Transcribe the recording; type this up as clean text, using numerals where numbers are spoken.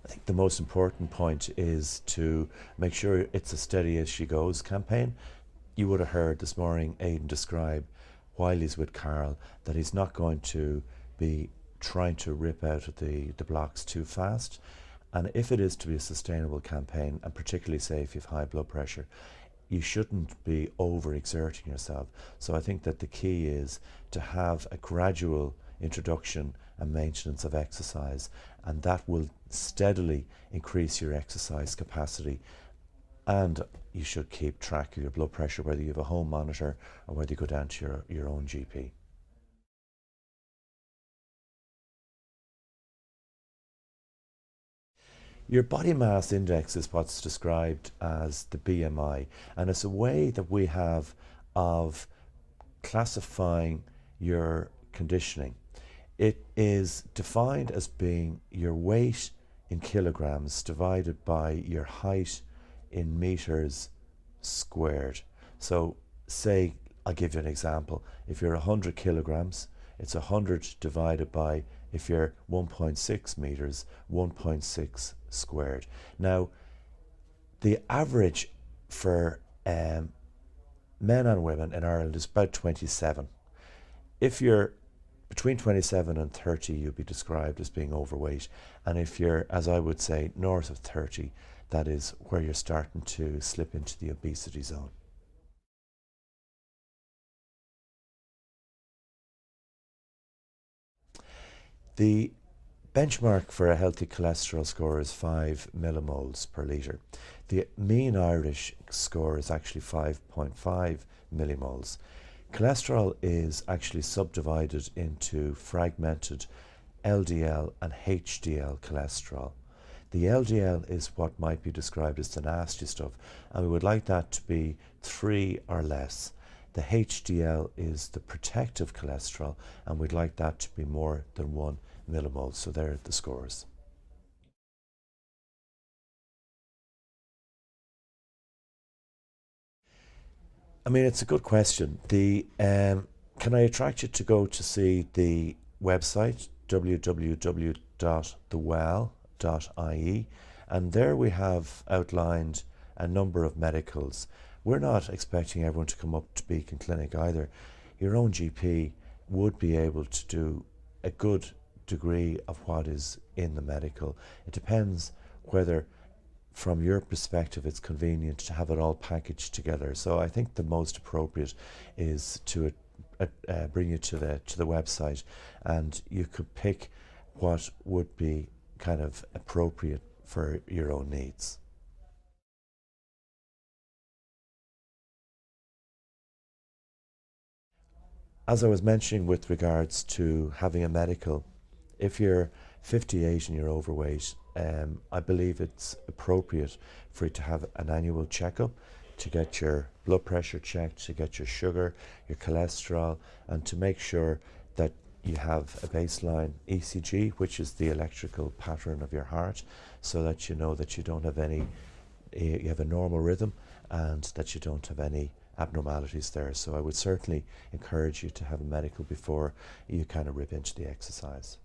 I think the most important point is to make sure it's a steady as she goes campaign. You would have heard this morning Aidan describe, while he's with Carl, that he's not going to be trying to rip out of the blocks too fast. And if it is to be a sustainable campaign, and particularly say if you have high blood pressure, you shouldn't be overexerting yourself. So I think that the key is to have a gradual introduction and maintenance of exercise, and that will steadily increase your exercise capacity. And you should keep track of your blood pressure, whether you have a home monitor or whether you go down to your own GP. Your body mass index is what's described as the BMI, and it's a way that we have of classifying your conditioning. It is defined as being your weight in kilograms divided by your height in meters squared. So say, I'll give you an example. If you're 100 kilograms, it's 100 divided by, if you're 1.6 meters, 1.6 squared. Now, the average for men and women in Ireland is about 27. If you're between 27 and 30, you'll be described as being overweight. And if you're, as I would say, north of 30, that is where you're starting to slip into the obesity zone. The benchmark for a healthy cholesterol score is 5 millimoles per litre. The mean Irish score is actually 5.5 millimoles. Cholesterol is actually subdivided into fragmented LDL and HDL cholesterol. The LDL is what might be described as the nasty stuff, and we would like that to be 3 or less. The HDL is the protective cholesterol, and we'd like that to be more than 1 millimole. So there are the scores. I mean, it's a good question. Can I attract you to go to see the website www.thewell.ie, and there we have outlined a number of medicals. We're not expecting everyone to come up to Beacon Clinic either. Your own GP would be able to do a good degree of what is in the medical. It depends whether, from your perspective, it's convenient to have it all packaged together. So I think the most appropriate is to bring you to the website, and you could pick what would be kind of appropriate for your own needs. As I was mentioning with regards to having a medical, if you're 58 and you're overweight, I believe it's appropriate for you to have an annual checkup to get your blood pressure checked, to get your sugar, your cholesterol, and to make sure that you have a baseline ECG, which is the electrical pattern of your heart, so that you know that you don't have any, you have a normal rhythm and that you don't have any abnormalities there. So I would certainly encourage you to have a medical before you kind of rip into the exercise.